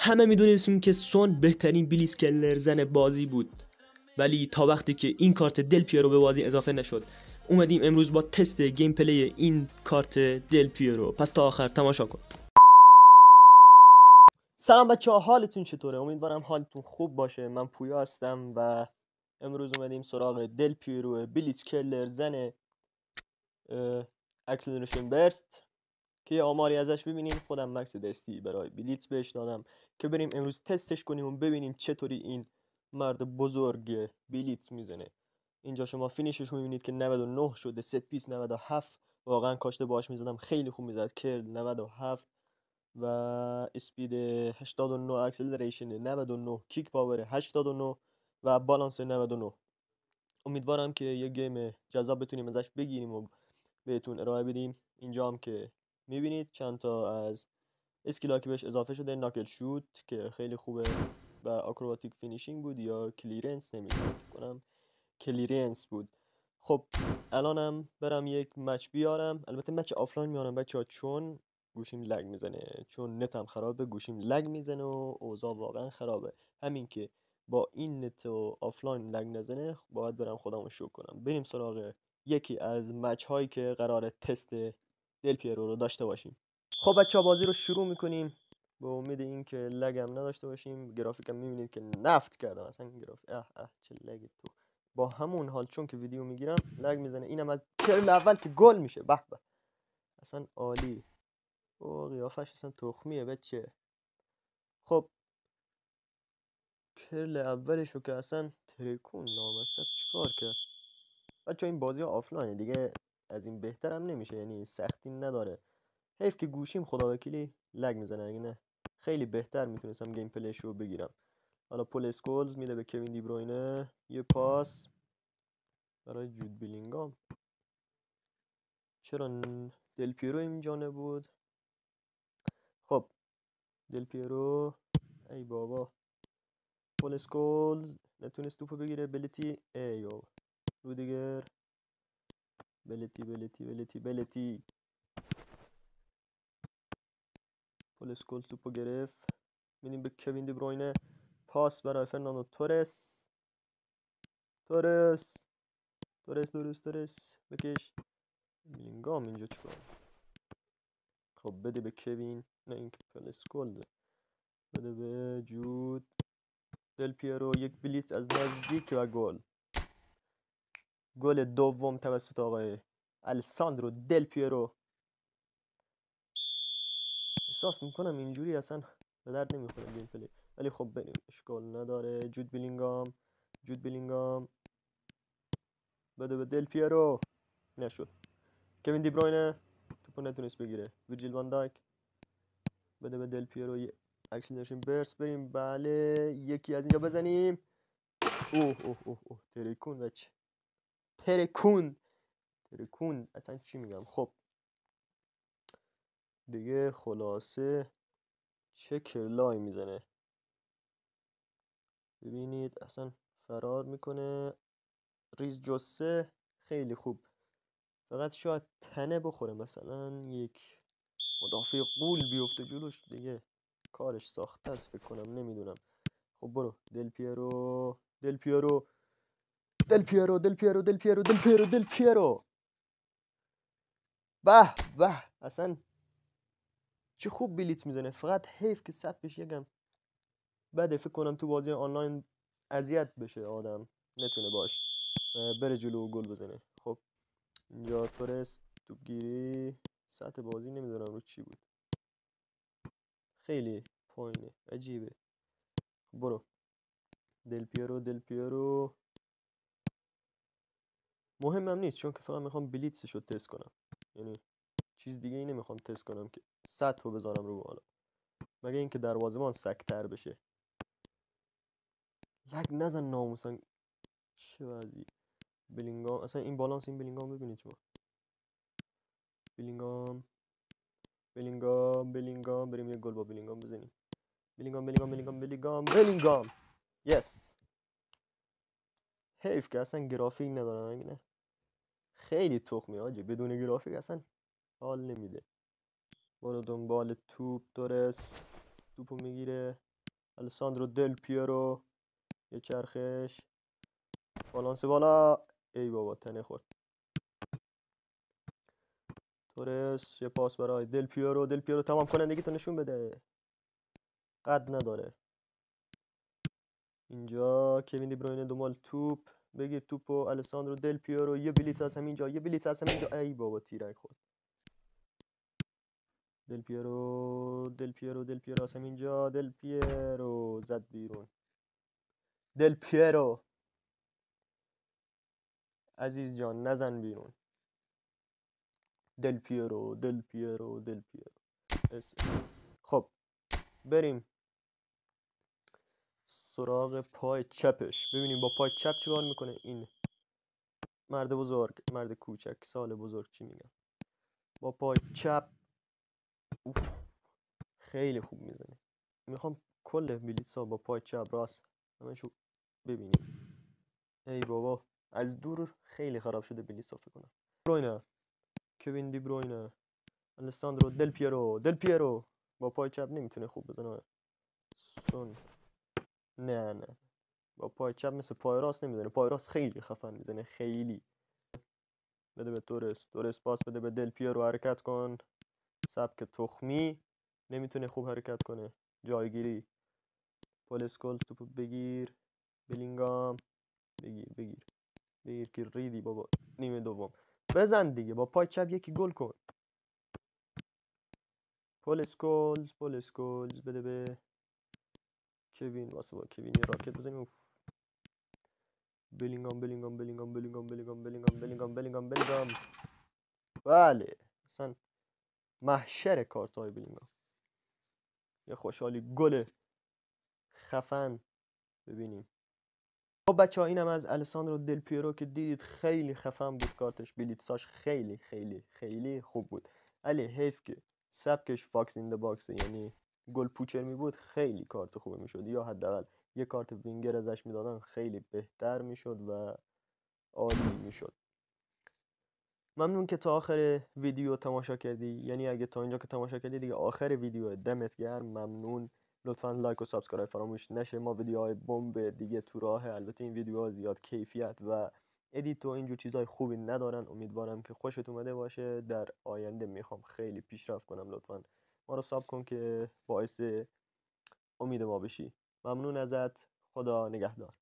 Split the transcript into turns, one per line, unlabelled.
همه میدونستیم که سون بهترین بلیتزکلر زن بازی بود، ولی تا وقتی که این کارت دل پیرو به بازی اضافه نشد اومدیم امروز با تست گیم پلی این کارت دل پیرو. پس تا آخر تماشا کن. سلام بچه‌ها، حالتون چطوره؟ امیدوارم حالتون خوب باشه. من پویا هستم و امروز اومدیم سراغ دل پیرو بلیتزکلر زن اکسلریشن برست که یه آماری ازش ببینیم. خودم مکس دستی برای بلیتز بهش دادم که بریم امروز تستش کنیم و ببینیم چطوری این مرد بزرگ بلیتز میزنه. اینجا شما فینیشش میبینید که 99 شده، ست پیس 97. واقعا کاشته باهاش میزدم خیلی خوب میزد. کرل 97 و اسپید 89، اکسلریشن 99، کیک پاور 89 و بالانس 99. امیدوارم که یه گیم جذاب بتونیم ازش بگیریم و بهتون ارائه بدیم. اینجا هم که میبینید چند تا از اسکیلا که بهش اضافه شده، ناکل شوت که خیلی خوبه و آکروباتیک فینیشینگ بود یا کلیرنس، نمیدونم کنم کلیرنس بود. خب الانم برم یک مچ بیارم، البته مچ آفلاین میارم بچه‌ها چون گوشیم لگ میزنه، چون نتم خرابه، گوشیم لگ میزنه و اوضاع واقعا خرابه. همین که با این نت و آفلاین لگ نزنه باید برم خودمو شو کنم. بریم سراغ یکی از مچ هایی که قراره تست دل پیرو رو داشته باشیم. خب بچه‌ها بازی رو شروع میکنیم به امید این که لگم نداشته باشیم. گرافیکم میبینید که نفت کردم اصلا. این گرافیک چه لگی تو. با همون حال چون که ویدیو میگیرم لگ میزنه. اینم از کرل اول که گل میشه. به به اصلا عالی. او قیافش اصلا تخمیه بچه. خب کرل اولشو که اصلا ترکون نامصب چیکار کرد بچه. این بازی آفلاینه دیگه، از این بهترم نمیشه، یعنی سختی نداره. حیف که گوشیم خدا وکیلی لگ میزنه، اگه نه خیلی بهتر میتونستم گیم پلیش رو بگیرم. حالا پول اسکولز میده به کوین دی بروینه، یه پاس برای جود بیلینگام. چرا دل پیرو اینجا نبود؟ خب دل پیرو ای بابا. پول اسکولز نتونست توپو بگیره. بلیتی ایو رودیگر. بلیتی بلیتی بلیتی بلیتی. پول اسکولز توپو گرفت، میدیم به کوین دی بروینه، پاس برای فرناندو تورس. تورس بکش. بیلینگام اینجا چیکار؟ خب بده به کوین، نه این که پول اسکولده. بده به جود. دل پیرو یک بلیت از نزدیک و گل. گل دوم توسط آقای الساندرو دل پیرو. احساس میکنم اینجوری اصلا به درد نمیخوره گیم پلی، ولی خب بریم اشکال نداره. جود بیلینگام بده به دل پیرو، نشد. کوین دی بروینه توپو نتونست بگیره. ویرجیل وان دایک بده به دل پیرو، اکسلریشن برست. بریم بله یکی از اینجا بزنیم. اوه ترکون بچه، ترکون اصلا چی میگم. خب دیگه خلاصه چه کرلای میزنه ببینید، اصلا فرار میکنه. ریز جسه خیلی خوب، فقط شاید تنه بخوره، مثلا یک مدافع قول بیفته جلوش دیگه کارش ساخته است فکر کنم، نمیدونم. خب برو دل پیرو. به اصلا چه خوب بلیت میزنه. فقط حیف که سبکش یکم بده، فکر کنم تو بازی آنلاین اذیت بشه آدم، نتونه باش بره جلو و گل بزنه. خب اینجا تورس توپگیری، سطح بازی نمیدونم رو چی بود، خیلی پایینه، عجیبه. برو دل پیرو. مهمم نیست چون که فقط میخوام بلیتسش رو تست کنم، یعنی چیز دیگه ای نمیخوام تست کنم که سطح رو بذارم رو بالا، مگه اینکه دروازه‌بان سکتر بشه. لگ نزن ناموسن. چه وضعی. بلینگام اصلا این بالانس این بلینگام ببینید شما. بلینگام بریم یه گل با بلینگام بزنیم. بلینگام یس. حیف که اصلا گرافیک ندارم، اگه نه خیلی تخمی آجی، بدون گرافیک اصلا حال نمیده. برو دنبال توپ. تورس توپو میگیره، الساندرو دل پیرو، یه چرخش، بالانس بالا، ای بابا تنه خورد. تورس، یه پاس برای دل پیرو. دل پیرو تمام کنندگی تو نشون بده، قد نداره. اینجا کوین دی بروینه دنبال توپ، بگیر توپو. الساندرو دل پیرو، یه بلیت از همینجا، یه بلیت از همینجا، ای بابا تیرک خورد. دل پیرو، دل پیرو، دل پیرو از همینجا، دل پیرو زد بیرون. دل پیرو عزیز جان نزن بیرون. دل پیرو، دل پیرو، دل پیرو. خب بریم سراغ پای چپش، ببینیم با پای چپ چیکار میکنه این مرد بزرگ، مرد کوچک، سال بزرگ چی میگم. با پای چپ اوف. خیلی خوب میزنه. میخوام کل بلیتسا با پای چپ راست همشو ببینیم. ای بابا از دور خیلی خراب شده بلیتسا فکر کنم. بروینه، کوین دی بروینه، الساندرو دل پیرو. دل پیرو با پای چپ نمیتونه خوب بزنه. سون، نه با پای چپ مثل پای راست نمیزنه. پای راست خیلی خفن میزنه، خیلی. بده به تورس، تورس پاس بده به دل پیرو، حرکت کن. سبک تخمی، نمیتونه خوب حرکت کنه. جایگیری، پول اسکول توپو بگیر. بلینگام، بگیر که ریدی بابا. نیمه دوم بزن دیگه، با پای چپ یکی گل کن. پول اسکولز بده به کوین، واسه با کوین یه راکت بزنیم. بلینگام. بله اصلا محشر کارت های بلینگام. یه خوشحالی گل خفن ببینیم. خب بچه ها اینم از الساندرو دل پیرو که دیدید خیلی خفن بود کارتش. بلیتساش خیلی خیلی خیلی خوب بود. علی حیف که سبکش فاکس این د باکس، یعنی گل پوچر می بود خیلی کارت خوبه میشد، یا حداقل یه کارت وینگر ازش میدادن خیلی بهتر میشد و عالی میشد. ممنون که تا آخر ویدیو تماشا کردی، یعنی اگه تا اینجا که تماشا کردی دیگه آخر ویدیو، دمت گرم، ممنون. لطفا لایک و سابسکرایب فراموش نشه. ما ویدیوهای بمب دیگه تو راهه. البته این ویدیوها زیاد کیفیت و ادیت و اینجور چیزای خوبی ندارن. امیدوارم که خوشت اومده باشه. در آینده میخوام خیلی پیشرفت کنم. لطفا ما رو ساب کن که باعث امید ما بشی. ممنون ازت. خدا نگهدار.